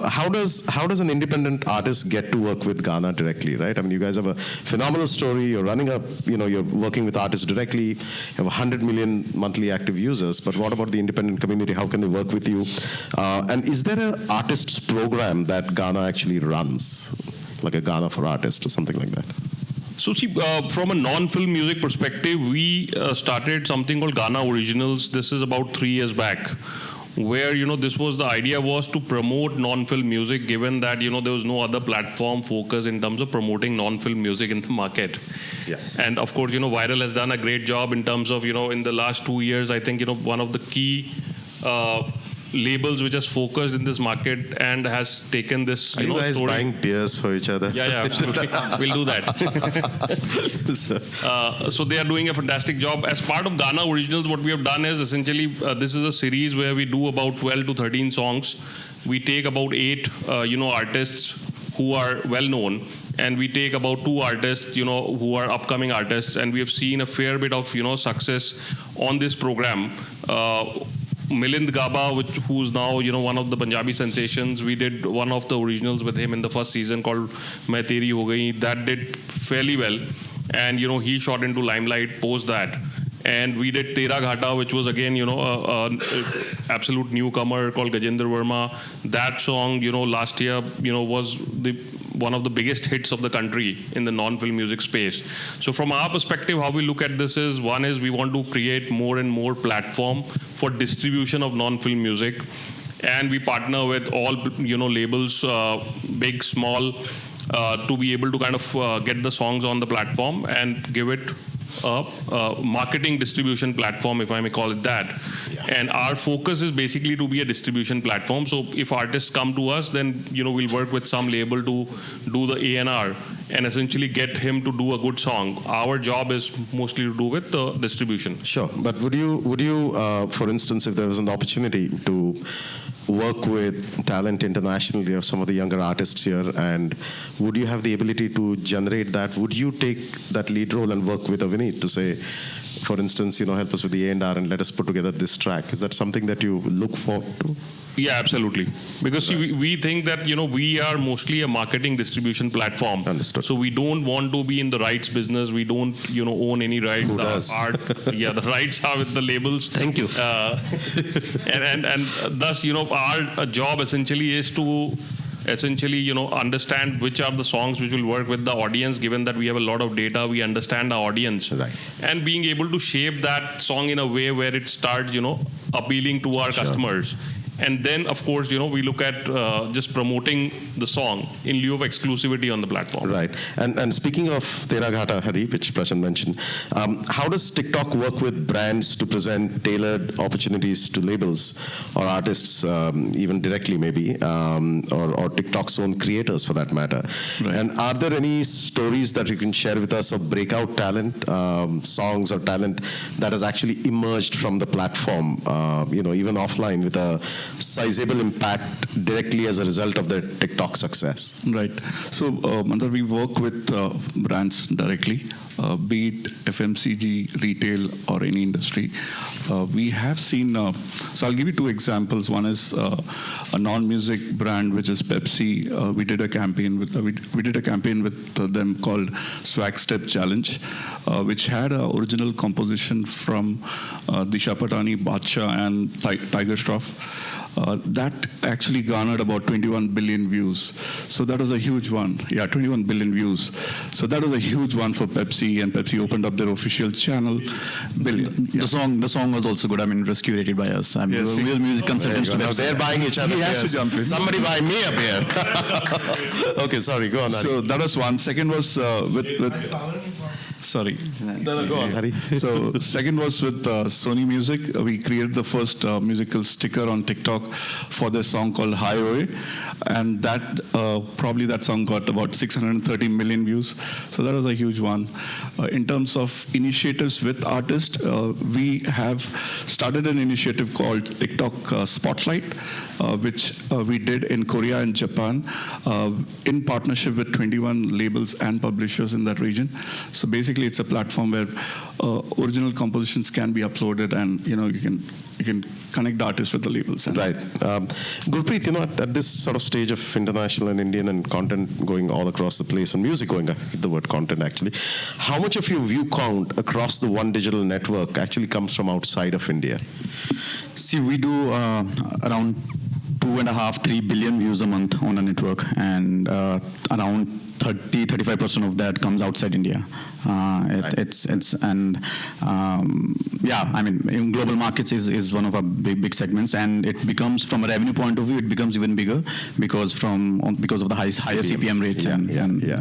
how does an independent artist get to work with Ghana directly, right? I mean, you guys have a phenomenal story. You're running you're working with artists directly. You have 100 million monthly active users. But what about the independent community? How can they work with you? And is there an artists program that Ghana actually runs, like a Ghana for Artists or something like that? So see, from a non-film music perspective, we started something called Ghana Originals. This is about 3 years back, where the idea was to promote non-film music, given that there was no other platform focus in terms of promoting non-film music in the market. Yeah. And of course, Viral has done a great job in terms of in the last 2 years. I think one of the key labels which has focused in this market and has taken this. Are you guys story. buying beers for each other? Yeah, absolutely. We'll do that. So they are doing a fantastic job. As part of Ghana Originals, what we have done is essentially this is a series where we do about 12 to 13 songs. We take about 8 artists who are well known, and we take about 2 artists who are upcoming artists, and we have seen a fair bit of success on this program. Milind Gaba, who's now one of the Punjabi sensations, we did one of the originals with him in the first season called Main Teri Ho Gayi. That did fairly well, and he shot into limelight post that. And we did Tera Ghata, which was again absolute newcomer called Gajendra Verma. That song last year was one of the biggest hits of the country in the non-film music space. So from our perspective, how we look at this is, one is we want to create more and more platform for distribution of non-film music, and we partner with all labels, big, small, to be able to kind of get the songs on the platform and give it a marketing distribution platform, if I may call it that. Yeah. And our focus is basically to be a distribution platform. So if artists come to us, then we'll work with some label to do the A&R and essentially get him to do a good song. Our job is mostly to do with the distribution. Sure, but would you for instance, if there was an opportunity to work with talent internationally of some of the younger artists here, and would you have the ability to generate that? Would you take that lead role and work with Avineet to say, for instance, help us with the A&R and let us put together this track? Is that something that you look forward to? Yeah, absolutely. Because see, we think that we are mostly a marketing distribution platform. Understood. So we don't want to be in the rights business. We don't own any rights. Who does? The rights are with the labels. Thank you. And thus our job essentially is to understand which are the songs which will work with the audience, given that we have a lot of data, we understand our audience. Right. And being able to shape that song in a way where it starts, appealing to our customers. And then, of course, we look at just promoting the song in lieu of exclusivity on the platform. Right. And speaking of Tera Ghata, Hari, which Prashant mentioned, how does TikTok work with brands to present tailored opportunities to labels or artists, even directly maybe, or TikTok's own creators for that matter? Right. And are there any stories that you can share with us of breakout talent, songs or talent that has actually emerged from the platform, even offline with a sizable impact directly as a result of the TikTok success? Right. So, Mandar, we work with brands directly, be it FMCG, retail, or any industry. We have seen, so I'll give you two examples. One is a non-music brand, which is Pepsi. We did a campaign with them called Swag Step Challenge, which had an original composition from Disha Patani, Badshah, and Tiger Shroff. That actually garnered about 21 billion views. So that was a huge one. Yeah, 21 billion views. So that was a huge one for Pepsi, and Pepsi opened up their official channel. The song was also good. I mean, it was curated by us. I mean, we are music consultants to Now Pepsi. they're buying each other. He has to jump in. Somebody buy me a beer. Okay, sorry, go on. Hari. So that was one. Second was with sorry. No, go on, Hari. So second was with Sony Music. We created the first musical sticker on TikTok for their song called Hi Oye, and that probably that song got about 630 million views. So that was a huge one. In terms of initiatives with artists, we have started an initiative called TikTok Spotlight, which we did in Korea and Japan in partnership with 21 labels and publishers in that region. So basically, it's a platform where original compositions can be uploaded, and you can connect the artist with the labels. Right. Gurpreet, at this sort of stage of international and Indian and content going all across the place, and music going, I hate the word content actually, how much of your view count across the one digital network actually comes from outside of India? See, we do around 2.5-3 billion views a month on a network, and around 30-35% of that comes outside India. I mean, in global markets is one of our big segments, and it becomes, from a revenue point of view, it becomes even bigger because of the higher CPM rates and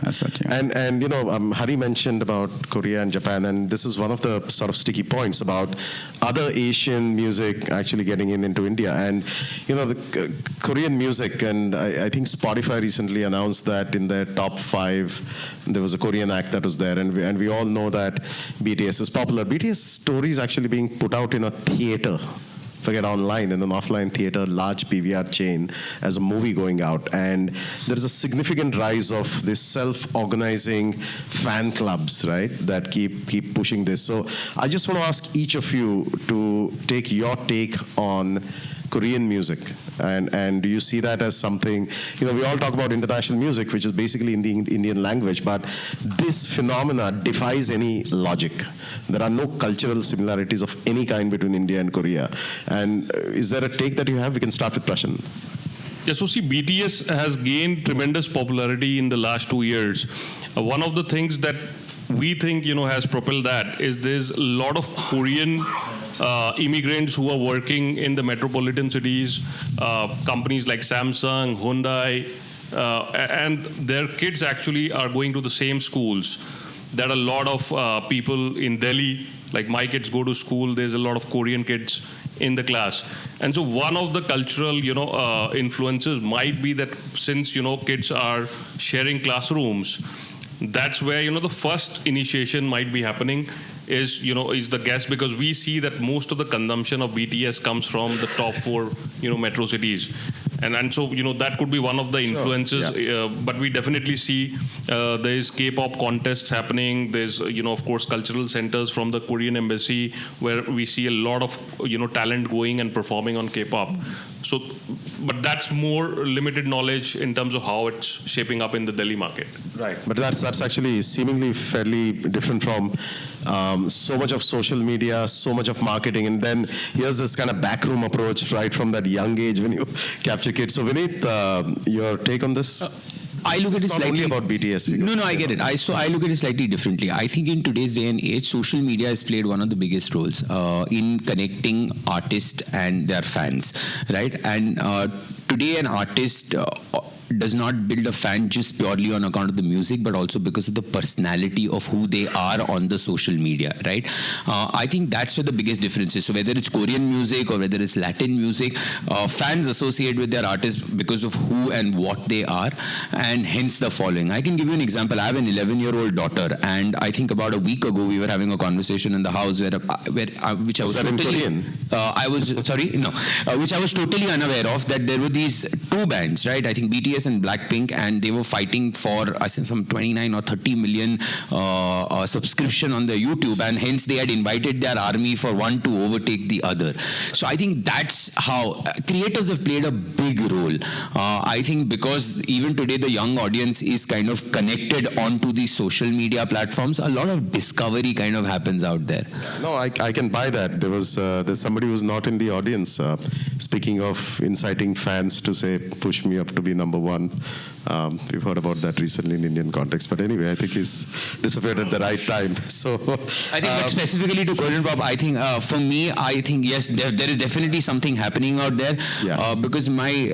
as such. Yeah. And Hari mentioned about Korea and Japan, and this is one of the sort of sticky points about other Asian music actually getting into India. And the Korean music, and I think Spotify recently announced that in their top 5 there was a Korean act that was there, and we all know that BTS is popular. BTS story is actually being put out in a theater, forget online, in an offline theater, large PVR chain, as a movie going out. And there is a significant rise of this self-organizing fan clubs, right, that keep pushing this. So I just want to ask each of you to take your take on Korean music, and do you see that as something, we all talk about international music, which is basically in the Indian language, but this phenomena defies any logic. There are no cultural similarities of any kind between India and Korea. And is there a take that you have? We can start with Prashan. Yeah, so see, BTS has gained tremendous popularity in the last 2 years. One of the things that we think, has propelled that is there's a lot of Korean immigrants who are working in the metropolitan cities, companies like Samsung, Hyundai, and their kids actually are going to the same schools. There are a lot of people in Delhi, like my kids go to school, there's a lot of Korean kids in the class. And so one of the cultural, influences might be that since, kids are sharing classrooms, that's where, the first initiation might be happening is the guess, because we see that most of the consumption of BTS comes from the top 4 metro cities, and so that could be one of the influences. Sure. Yeah. But we definitely see there is K-pop contests happening. There's of course cultural centers from the Korean embassy where we see a lot of talent going and performing on K-pop. So, but that's more limited knowledge in terms of how it's shaping up in the Delhi market. Right, but that's actually seemingly fairly different from so much of social media, so much of marketing, and then here's this kind of backroom approach right from that young age when you capture kids. So Vineet, your take on this? I look at it It's not slightly. only about BTS. No, I get it. I look at it slightly differently. I think in today's day and age, social media has played one of the biggest roles in connecting artists and their fans, right? And today, an artist does not build a fan just purely on account of the music, but also because of the personality of who they are on the social media, right? I think that's where the biggest difference is. So whether it's Korean music or whether it's Latin music, fans associate with their artists because of who and what they are, and hence the following. I can give you an example. I have an 11-year-old daughter, and I think about a week ago we were having a conversation in the house which I was that in totally, Korean? which I was totally unaware of, that there were these two bands, right? I think BTS and Blackpink, and they were fighting for I think some 29 or 30 million subscription on their YouTube, and hence they had invited their army for one to overtake the other. So I think that's how creators have played a big role. I think because even today the young audience is kind of connected onto the social media platforms, a lot of discovery kind of happens out there. No, I can buy that. There's somebody who's not in the audience. Speaking of inciting fans to say, push me up to be number one. We've heard about that recently in Indian context. But anyway, I think he's disappeared at the right time. So I think but specifically to Korean pop, I think for me, I think yes, there is definitely something happening out there. Yeah. Because my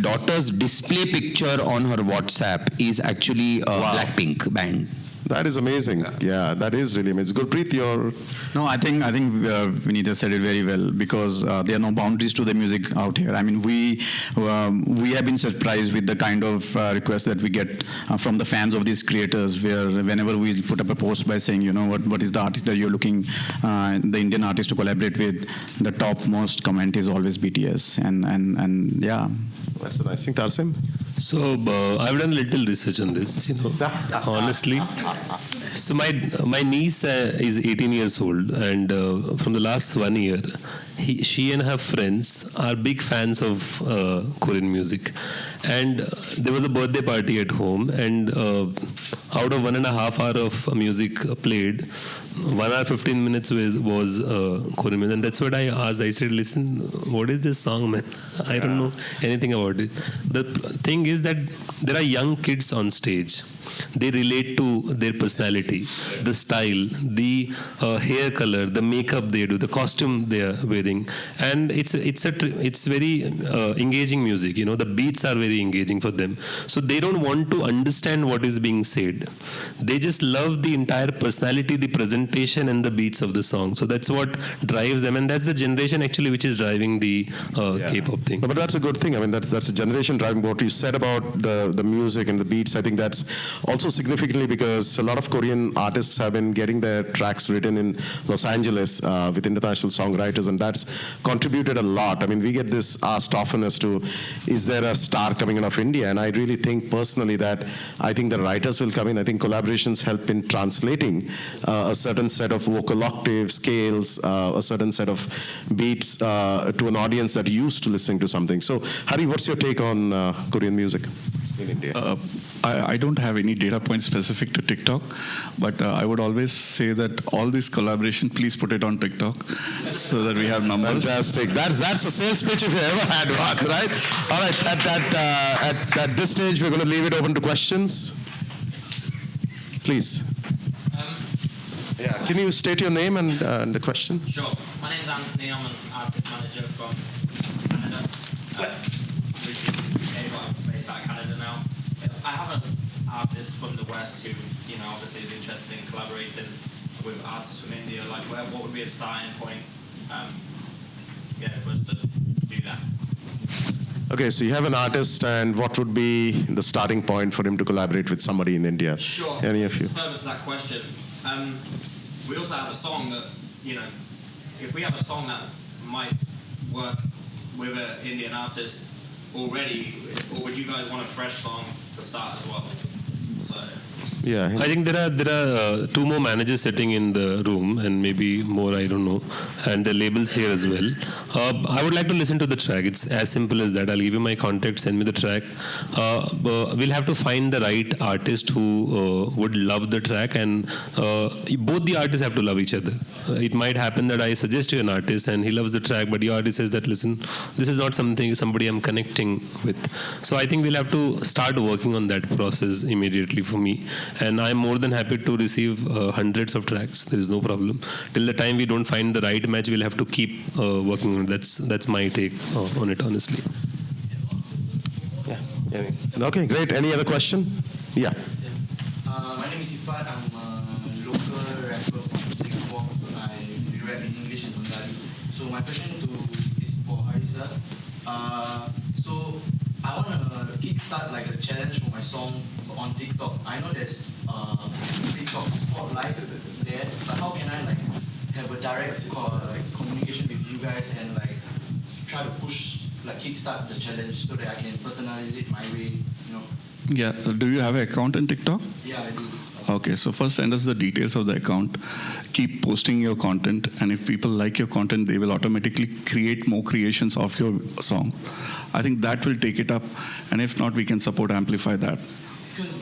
daughter's display picture on her WhatsApp is actually a Blackpink band. that is amazing. Yeah, that is really amazing. Gurpreet, your... No, I think Vinita said it very well, because there are no boundaries to the music out here. I mean, we have been surprised with the kind of requests that we get from the fans of these creators, where whenever we put up a post by saying, you know, what is the artist that you're looking, the Indian artist to collaborate with, the topmost comment is always BTS, and yeah. That's a nice thing. Tarsim? So I've done a little research on this, honestly. So my niece is 18 years old, and from the last 1 year, she and her friends are big fans of Korean music. And there was a birthday party at home, and out of 1.5 hour of music played, 1 hour 15 minutes was Korean music. And that's what I asked. I said, listen, what is this song, man? I don't know anything about it. The thing is that there are young kids on stage. They relate to their personality, the style, the hair color, the makeup they do, the costume they are wearing, and it's very engaging music. The beats are very engaging for them. So they don't want to understand what is being said. They just love the entire personality, the presentation, and the beats of the song. So that's what drives them, and that's the generation actually which is driving the K-pop thing. No, but that's a good thing. I mean, that's a generation driving what you said about the music and the beats. I think that's also significantly because a lot of Korean artists have been getting their tracks written in Los Angeles with international songwriters, and that's contributed a lot. I mean, we get this asked often as to, is there a star coming in of India? And I really think personally that I think the writers will come in. I think collaborations help in translating a certain set of vocal octaves, scales, a certain set of beats to an audience that used to listening to something. So, Hari, what's your take on Korean music in India? I don't have any data points specific to TikTok, but I would always say that all this collaboration, please put it on TikTok so that we have numbers. Fantastic. That's a sales pitch if you ever had one, right? All right. At this stage, we're going to leave it open to questions. Please. Yeah. Can you state your name and the question? Sure. My name's Anthony. I'm an artist manager from Canada. Originally but I'm based out of Canada now. I have an artist from the West who, obviously is interested in collaborating with artists from India. Like, what would be a starting point, for us to do that? Okay, so you have an artist, and what would be the starting point for him to collaborate with somebody in India? Sure. Any of you? Further to that question, we also have a song that, if we have a song that might work with an Indian artist already, or would you guys want a fresh song to start as well? So Yeah. I think there are 2 more managers sitting in the room, and maybe more, I don't know, and the labels here as well. I would like to listen to the track. It's as simple as that. I'll give you my contact, send me the track. We'll have to find the right artist who would love the track, and both the artists have to love each other. It might happen that I suggest you an artist and he loves the track, but the artist says that, listen, this is not somebody I'm connecting with. So I think we'll have to start working on that process immediately for me. And I'm more than happy to receive hundreds of tracks. There is no problem. Till the time we don't find the right match, we'll have to keep working on it. That's my take on it, honestly. Yeah. Okay, great. Any other question? Yeah. My name is Ifat. I'm a local rapper from Singapore. I rap in English and Bengali. So my question is for Harisa. So I want to kickstart like a challenge for my song on TikTok. I know there's TikTok spotlight there, but how can I like have a direct communication with you guys and like try to push like kickstart the challenge so that I can personalize it my way, you know? Yeah. Do you have an account in TikTok? Yeah, I do. Okay, so first send us the details of the account. Keep posting your content, and if people like your content, they will automatically create more creations of your song. I think that will take it up, and if not, we can support amplify that. Because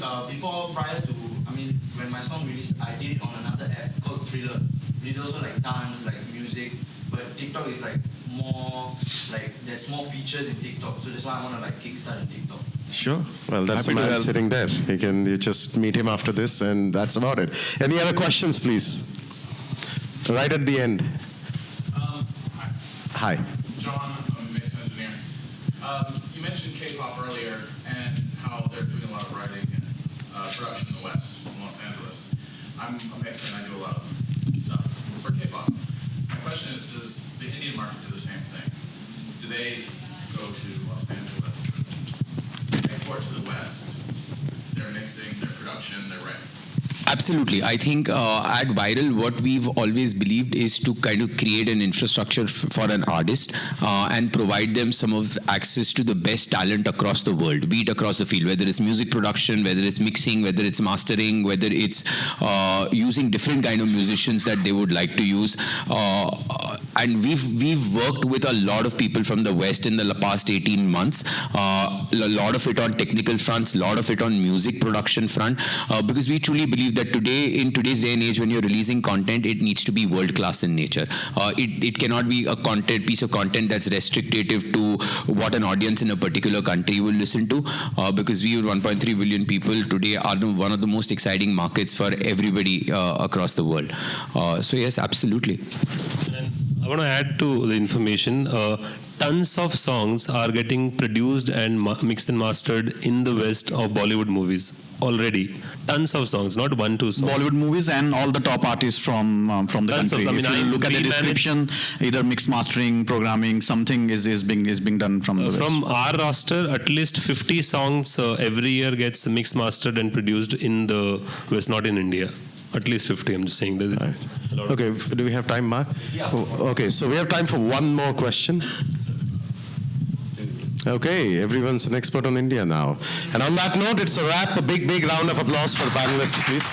prior to, when my song released, I did it on another app called Thriller. It's also like dance, like music, but TikTok is like more, like there's more features in TikTok, so that's why I want to like kickstart in TikTok. Sure. Well, that's the Happy to man help. sitting there. You just meet him after this, and that's about it. Any other questions, please? Right at the end. Hi. John, I'm a mix engineer. You mentioned K-pop earlier and how they're doing a lot of writing and production in the West, in Los Angeles. I'm a mixer and I do a lot of stuff for K-pop. My question is, does the Indian market do the same thing? Do they go to Los Angeles, export to the West, their mixing, their production, their writing? Absolutely. I think at Viral, what we've always believed is to kind of create an infrastructure for an artist and provide them some of access to the best talent across the world, be it across the field, whether it's music production, whether it's mixing, whether it's mastering, whether it's using different kind of musicians that they would like to use. And we've worked with a lot of people from the West in the past 18 months, a lot of it on technical fronts, a lot of it on music production front, because we truly believe that in today's day and age, when you're releasing content, it needs to be world-class in nature. It cannot be a piece of content that's restrictive to what an audience in a particular country will listen to, because we, with 1.3 billion people today, are one of the most exciting markets for everybody across the world. So yes, absolutely. And I want to add to the information. Tons of songs are getting produced and mixed and mastered in the West of Bollywood movies already. Tons of songs, not one, two songs. Bollywood movies and all the top artists from the Tons country. of- If you look at the we manage- description, either mix mastering, programming, something is being done from the West. From our roster, at least 50 songs every year gets mixed, mastered, and produced in the West, not in India. At least 50, I'm just saying. That Okay, do we have time, Mark? Yeah. Okay, so we have time for one more question. Okay, everyone's an expert on India now. And on that note, it's a wrap. A big round of applause for the panelists, please.